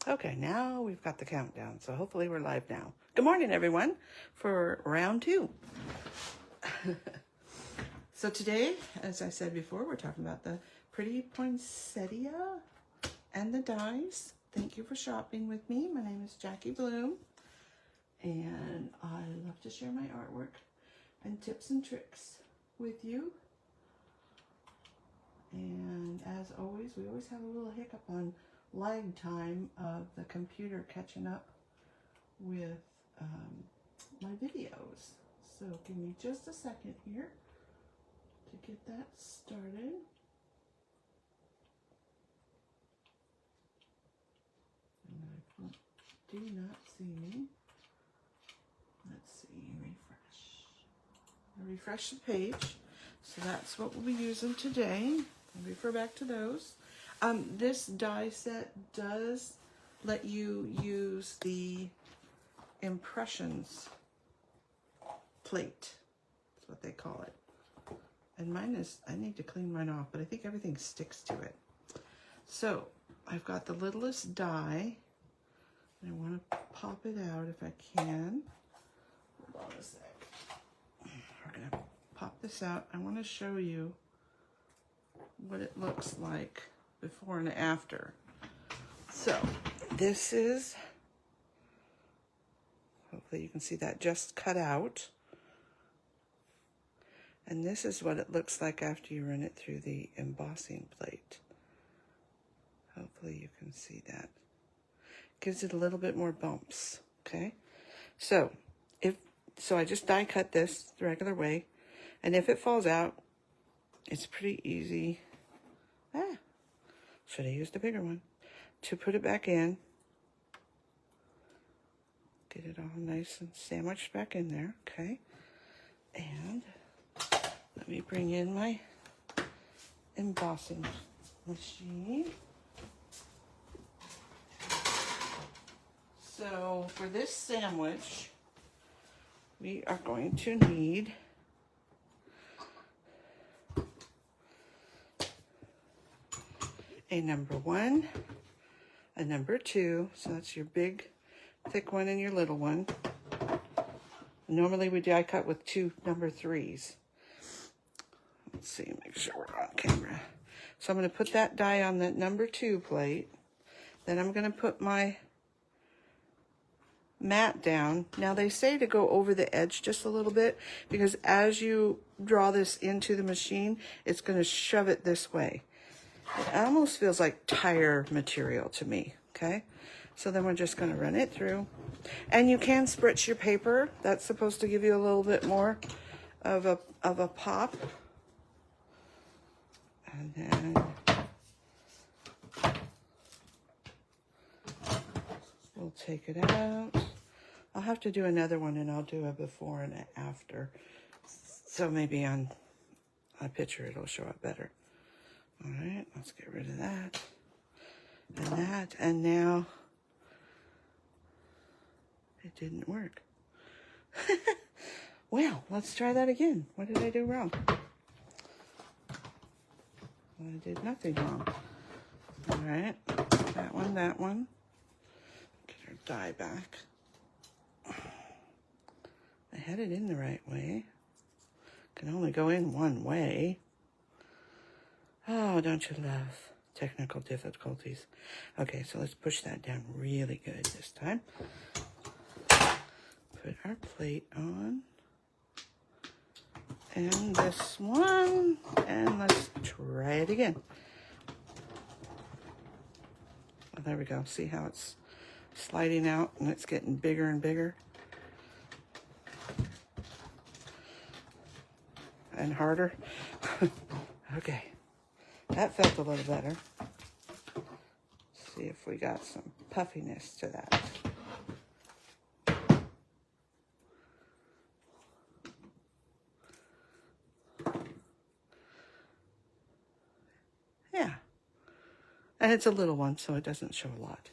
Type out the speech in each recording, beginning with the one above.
Okay, now we've got the countdown, so hopefully we're live now. Good morning, everyone, for round 2. So today, as I said before, we're talking about the Pretty Poinsettia and the dies. Thank you for shopping with me. My name is Jackie Bluhm, and I love to share my artwork and tips and tricks with you. And as always, we always have a little hiccup on lag time of the computer catching up with my videos. So give me just a second here to get that started. And I do not see. Let's see, refresh. I refresh the page. So that's what we'll be using today. I'll refer back to those. This die set does let you use the impressions plate. That's what they call it. And mine is, I need to clean mine off, but I think everything sticks to it. So I've got the littlest die. And I want to pop it out if I can. Hold on a sec. We're going to pop this out. I want to show you what it looks like before and after. So this is, hopefully you can see that just cut out. And this is what it looks like after you run it through the embossing plate. Hopefully you can see that. Gives it a little bit more bumps, okay? So I just die cut this the regular way. And if it falls out, it's pretty easy. Should have used a bigger one. To put it back in. Get it all nice and sandwiched back in there, okay? And let me bring in my embossing machine. So for this sandwich, we are going to need a number 1, a number 2, so that's your big thick one and your little one. Normally we die cut with 2 number 3s. Let's see, make sure we're on camera. So I'm going to put that die on the number 2 plate. Then I'm going to put my mat down. Now they say to go over the edge just a little bit because as you draw this into the machine, it's going to shove it this way. It almost feels like tire material to me, okay? So then we're just going to run it through. And you can spritz your paper. That's supposed to give you a little bit more of a pop. And then we'll take it out. I'll have to do another one and I'll do a before and an after. So maybe on a picture it'll show up better. All right, let's get rid of that and that. And now it didn't work. Well, let's try that again. What did I do wrong? Well, I did nothing wrong. All right, that one. Get our die back. I had it in the right way. Can only go in one way. Oh, don't you love technical difficulties? Okay, so let's push that down really good this time. Put our plate on. And this one. And let's try it again. Well, there we go. See how it's sliding out and it's getting bigger and bigger. And harder. Okay. That felt a little better. Let's see if we got some puffiness to that. Yeah. And it's a little one, so it doesn't show a lot.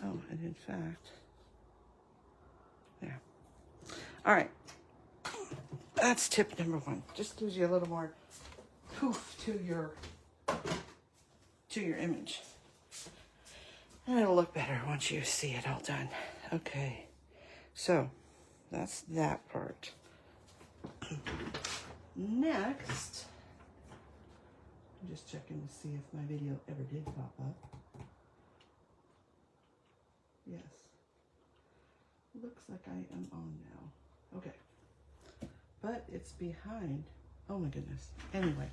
Oh, and in fact, yeah. All right. That's tip number 1. Just gives you a little more poof to your image. And it'll look better once you see it all done. Okay, so that's that part. Next, I'm just checking to see if my video ever did pop up. Yes. Looks like I am on now. Okay. But it's behind. Oh my goodness. Anyway,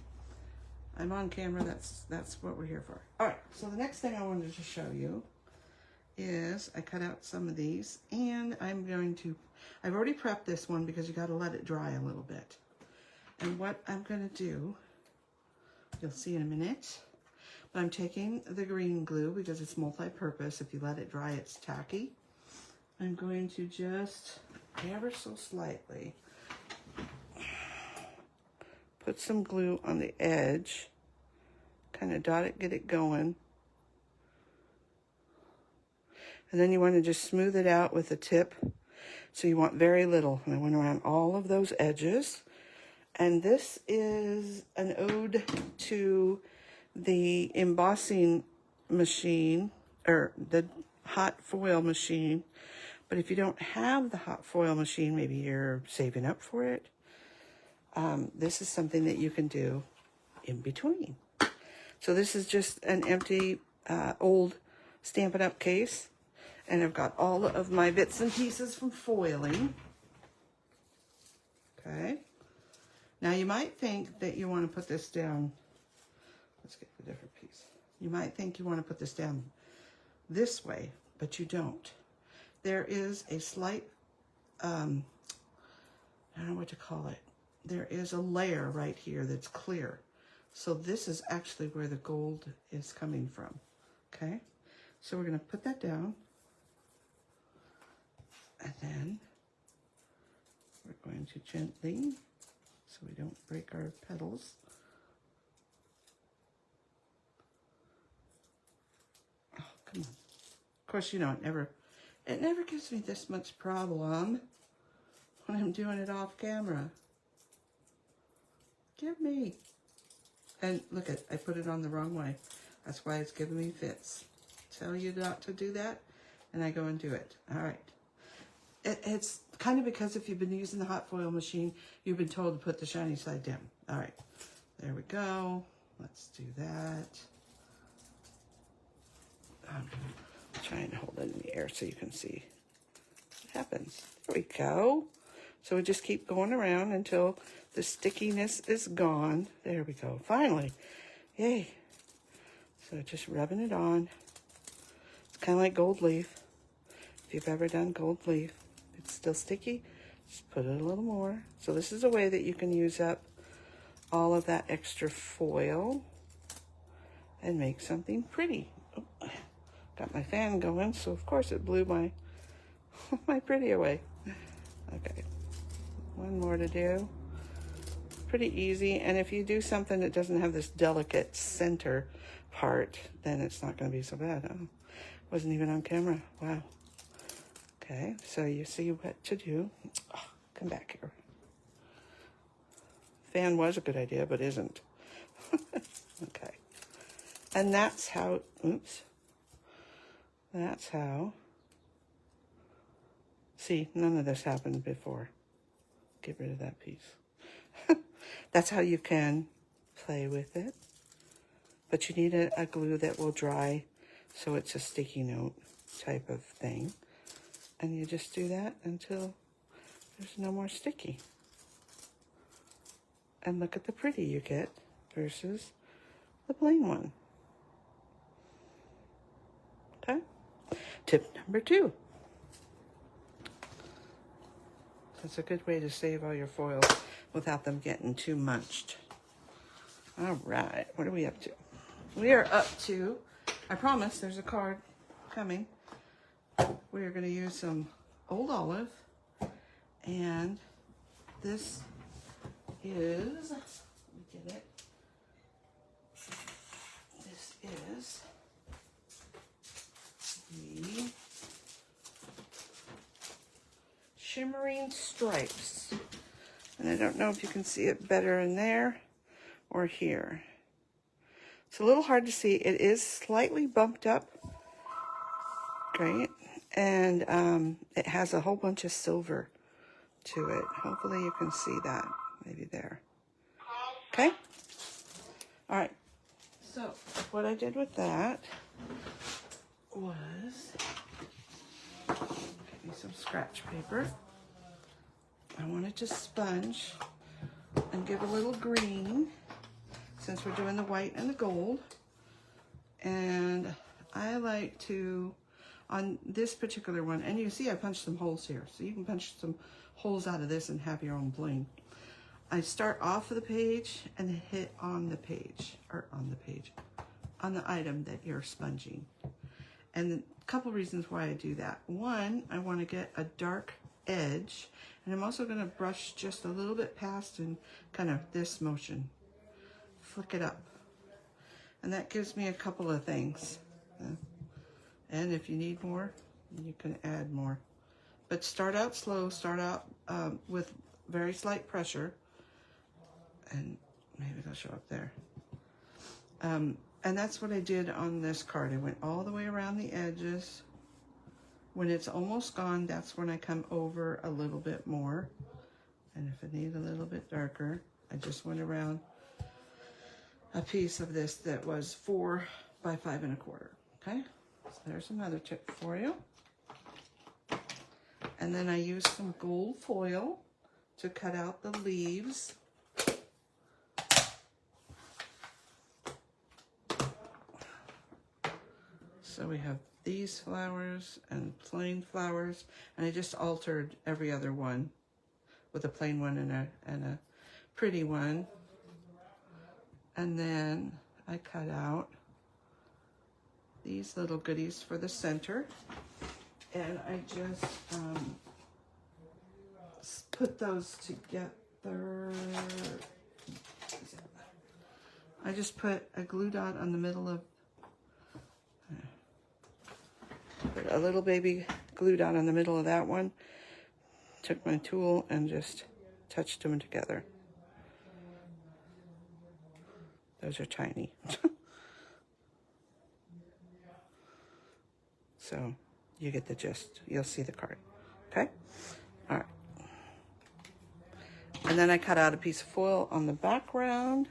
I'm on camera. That's what we're here for. All right. So the next thing I wanted to show you is I cut out some of these, and I'm going to, I've already prepped this one because you got to let it dry a little bit. And what I'm going to do, you'll see in a minute, but I'm taking the green glue because it's multi-purpose. If you let it dry, it's tacky. I'm going to just ever so slightly put some glue on the edge, kind of dot it, get it going. And then you want to just smooth it out with a tip. So you want very little. And I went around all of those edges. And this is an ode to the embossing machine, or the hot foil machine. But if you don't have the hot foil machine, maybe you're saving up for it. This is something that you can do in between. So this is just an empty old Stampin' Up! Case. And I've got all of my bits and pieces from foiling. Okay. Now you might think that you want to put this down. Let's get the different piece. You might think you want to put this down this way, but you don't. There is a slight, I don't know what to call it. There is a layer right here that's clear. So this is actually where the gold is coming from. Okay. So we're going to put that down. And then we're going to gently, so we don't break our petals, oh, come on. Of course, you know, it never gives me this much problem when I'm doing it off camera. Give me. And look at, I put it on the wrong way. That's why it's giving me fits. Tell you not to do that, and I go and do it. All right. It's kind of because if you've been using the hot foil machine, you've been told to put the shiny side down. All right, there we go. Let's do that. I'm trying to hold it in the air so you can see what happens. There we go. So we just keep going around until the stickiness is gone. There we go. Finally. Yay. So just rubbing it on. It's kind of like gold leaf. If you've ever done gold leaf, it's still sticky, just put it a little more. So this is a way that you can use up all of that extra foil and make something pretty. Oh, got my fan going, so of course it blew my my pretty away. Okay, one more to do. Pretty easy, and if you do something that doesn't have this delicate center part, then it's not going to be so bad. Oh, wasn't even on camera. Wow. Okay, so you see what to do. Oh, come back here. Fan was a good idea, but isn't. Okay. And that's how, oops. That's how, see, none of this happened before. Get rid of that piece. That's how you can play with it. But you need a glue that will dry so it's a sticky note type of thing. And you just do that until there's no more sticky. And look at the pretty you get versus the plain one. Okay? Tip number 2. That's a good way to save all your foils without them getting too munched. All right, what are we up to? We are up to, I promise there's a card coming. We are going to use some old olive, and this is, let me get it. This is the Shimmering Stripes. And I don't know if you can see it better in there or here. It's a little hard to see. It is slightly bumped up great. And it has a whole bunch of silver to it. Hopefully you can see that. Maybe there. Okay? All right. So what I did with that was get me some scratch paper. I wanted to sponge and give a little green since we're doing the white and the gold. And I like to, on this particular one, and you see I punched some holes here, so you can punch some holes out of this and have your own bling. I start off of the page and hit on the page, or on the item that you're sponging. And a couple reasons why I do that. One, I want to get a dark edge, and I'm also going to brush just a little bit past and kind of this motion, flick it up. And that gives me a couple of things. And if you need more, you can add more. But start out slow, start out with very slight pressure. And maybe it'll show up there. And that's what I did on this card. I went all the way around the edges. When it's almost gone, that's when I come over a little bit more. And if I need a little bit darker, I just went around a piece of this that was 4 by 5 1/4. Okay, so there's another tip for you. And then I used some gold foil to cut out the leaves. So we have these flowers and plain flowers, and I just altered every other one with a plain one and a pretty one. And then I cut out these little goodies for the center, and I just put those together. I just put a glue dot on the middle of, put a little baby glue dot on the middle of that one, took my tool and just touched them together. Those are tiny. So you get the gist. You'll see the card. Okay? All right. And then I cut out a piece of foil on the background.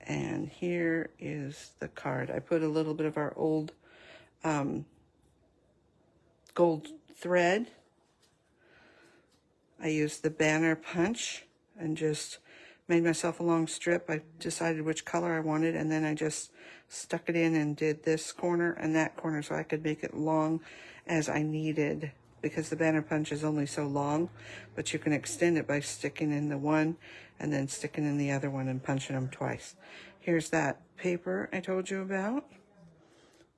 And here is the card. I put a little bit of our old gold thread. I used the banner punch and just made myself a long strip. I decided which color I wanted, and then I just stuck it in and did this corner and that corner so I could make it long as I needed, because the banner punch is only so long, but you can extend it by sticking in the one and then sticking in the other one and punching them twice. Here's that paper I told you about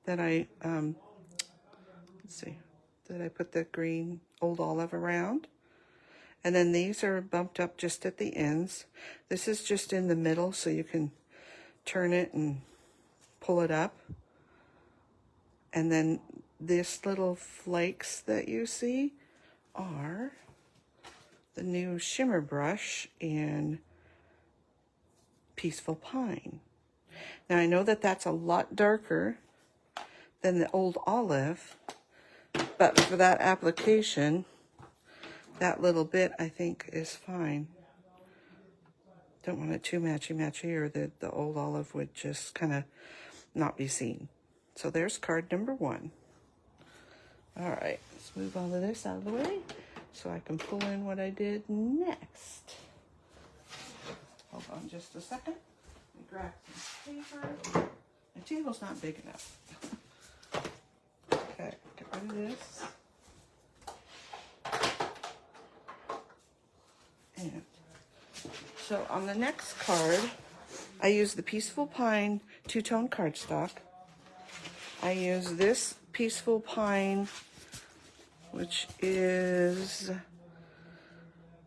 that I, let's see, that I put the green old olive around. And then these are bumped up just at the ends. This is just in the middle, so you can turn it and pull it up. And then this little flakes that you see are the new shimmer brush in Peaceful Pine. Now I know that that's a lot darker than the old olive, but for that application, that little bit, I think, is fine. Don't want it too matchy-matchy, or the old olive would just kind of not be seen. So there's card number 1. All right, let's move all of this out of the way so I can pull in what I did next. Hold on just a second. Let me grab some paper. My table's not big enough. Okay, get rid of this. And so on the next card, I use the Peaceful Pine two-tone cardstock. I use this Peaceful Pine, which is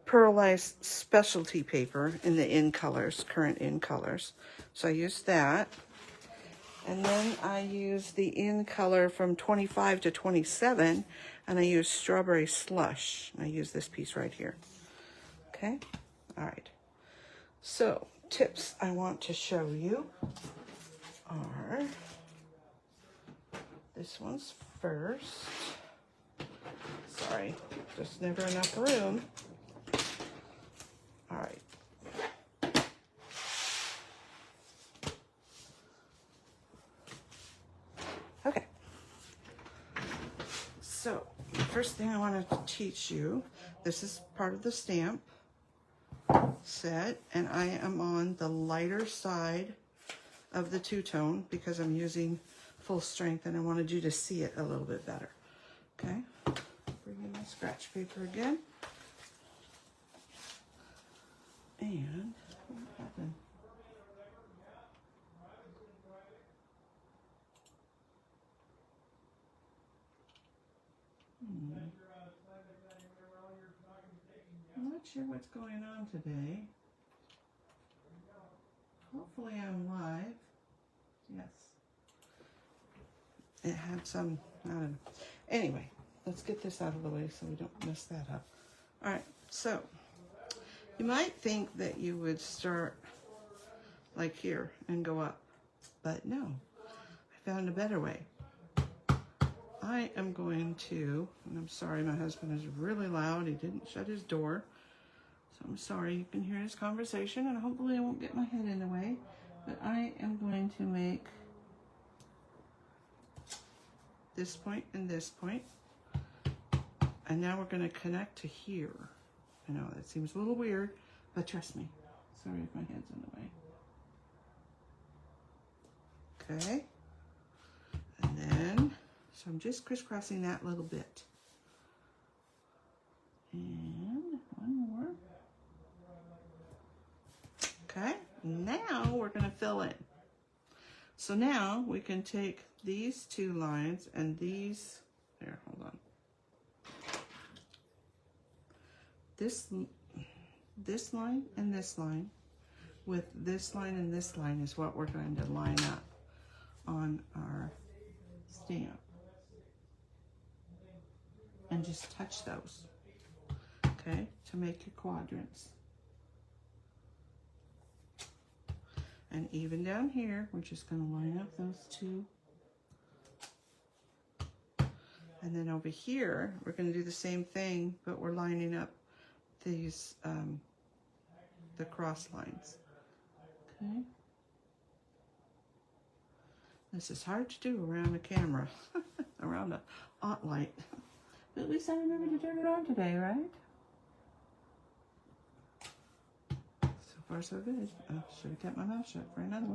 pearlized specialty paper in the in colors, current in colors. So I use that. And then I use the in color from 25 to 27, and I use Strawberry Slush. And I use this piece right here. Okay, all right. So tips I want to show you are this one's first. Sorry, just never enough room. All right. Okay. So, the first thing I wanted to teach you, this is part of the stamp set, and I am on the lighter side of the two-tone because I'm using full strength and I wanted you to see it a little bit better. Okay, bring in my scratch paper again. And what happened? I'm not sure what's going on today. Hopefully I'm live. Yes. It had some, I don't know. Anyway, let's get this out of the way so we don't mess that up. All right, so you might think that you would start like here and go up, but no, I found a better way. I am going to, and I'm sorry, my husband is really loud. He didn't shut his door. So I'm sorry, you can hear his conversation, and hopefully I won't get my head in the way. But I am going to make this point and this point. And now we're going to connect to here. I know that seems a little weird, but trust me. Sorry if my head's in the way. Okay. And then, so I'm just crisscrossing that little bit. And one more. Okay, now we're going to fill in. So now we can take these two lines and these, there, hold on. This line and this line with this line and this line is what we're going to line up on our stamp. And just touch those, okay, to make your quadrants. And even down here, we're just going to line up those two. And then over here, we're going to do the same thing, but we're lining up these, the cross lines. Okay. This is hard to do around a camera, around a hot light. But at least I remember to turn it on today, right? So far, so good. I should have kept my mouth shut for another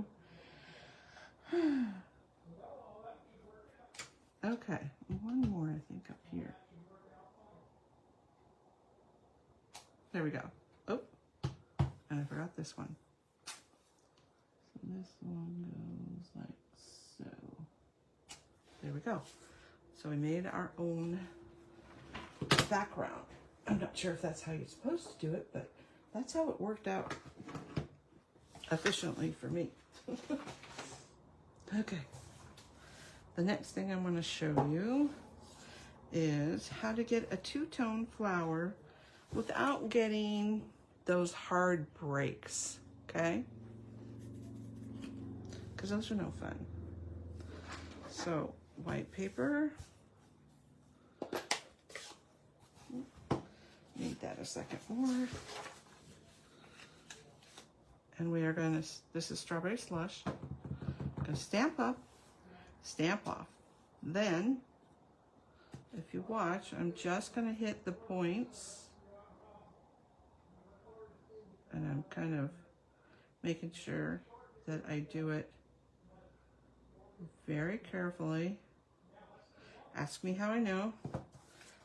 one. Okay, one more, I think, up here. There we go. Oh, and I forgot this one. So this one goes like so. There we go. So we made our own background. I'm not sure if that's how you're supposed to do it, but that's how it worked out efficiently for me. Okay. The next thing I'm going to show you is how to get a two-tone flower without getting those hard breaks, okay? Because those are no fun. So, white paper. Need that a second more. And we are going to, this is strawberry slush. I'm going to stamp up, stamp off. Then, if you watch, I'm just going to hit the points. And I'm kind of making sure that I do it very carefully. Ask me how I know.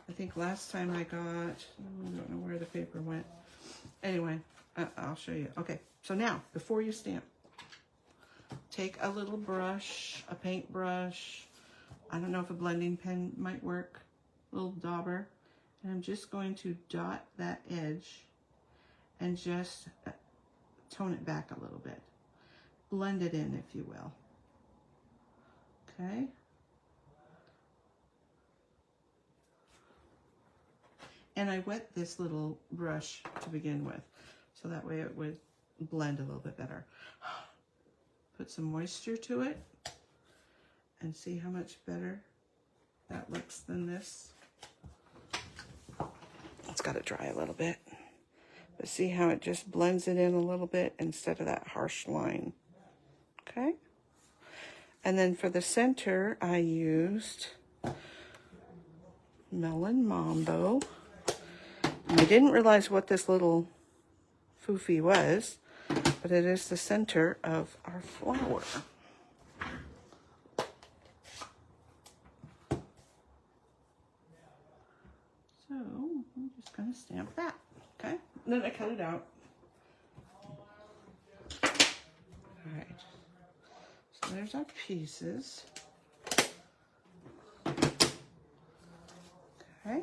I think last time I got, I don't know where the paper went. Anyway, I'll show you. Okay, so now, before you stamp, take a little brush, a paint brush. I don't know if a blending pen might work. A little dauber. And I'm just going to dot that edge and just tone it back a little bit. Blend it in, if you will. Okay. And I wet this little brush to begin with, so that way it would blend a little bit better. Put some moisture to it, and see how much better that looks than this. It's got to dry a little bit. But see how it just blends it in a little bit instead of that harsh line. Okay? And then for the center, I used Melon Mambo. And I didn't realize what this little foofy was, but it is the center of our flower. So I'm just going to stamp that, okay? And then I cut it out. All right. So there's our pieces. Okay.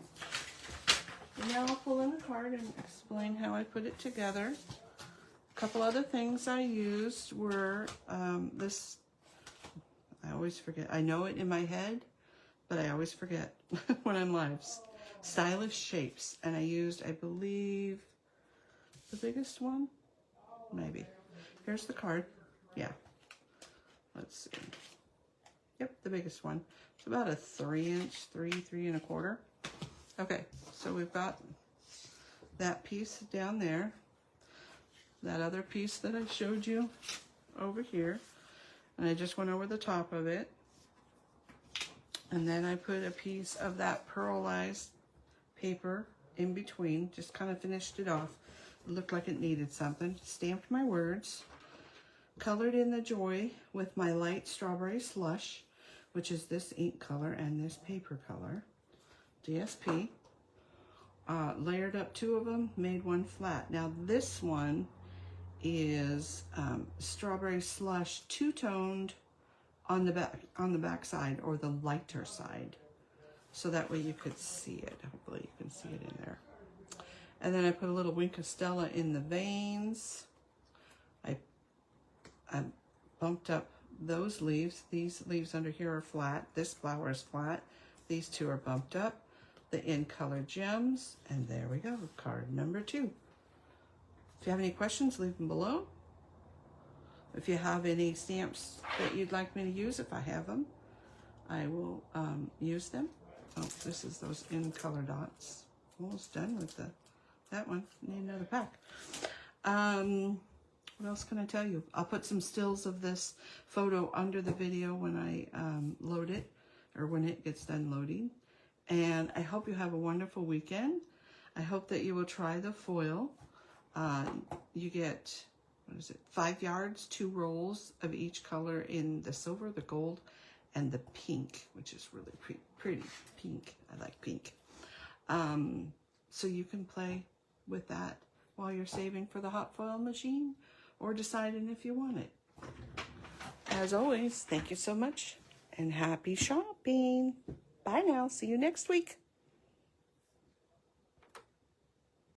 And now I'll pull in the card and explain how I put it together. A couple other things I used were this. I always forget. I know it in my head, but I always forget when I'm live. Stylish Shapes, and I used, I believe, the biggest one, maybe. Here's the card. Yeah. Let's see. Yep, the biggest one. It's about a 3-inch, 3 1/4. Okay, so we've got that piece down there. That other piece that I showed you over here, and I just went over the top of it. And then I put a piece of that pearlized paper in between, just kind of finished it off. It looked like it needed something. Stamped my words, colored in the joy with my light strawberry slush, which is this ink color and this paper color, DSP. Layered up 2 of them, made one flat. Now this one is strawberry slush 2-toned on the back side, or the lighter side, so that way you could see it. Hopefully you can see it in there. And then I put a little Wink of Stella in the veins. I bumped up those leaves. These leaves under here are flat. This flower is flat. These 2 are bumped up. The in color gems, and there we go, card number 2. If you have any questions, leave them below. If you have any stamps that you'd like me to use, if I have them, I will use them. Oh, this is those in color dots. Almost done with that one. Need another pack. What else can I tell you? I'll put some stills of this photo under the video when I load it, or when it gets done loading. And I hope you have a wonderful weekend. I hope that you will try the foil. You get, what is it, 5 yards, 2 rolls of each color in the silver, the gold, and the pink, which is really pretty pink. I like pink. So you can play with that while you're saving for the hot foil machine, or deciding if you want it. As always, thank you so much, and happy shopping. Bye now. See you next week.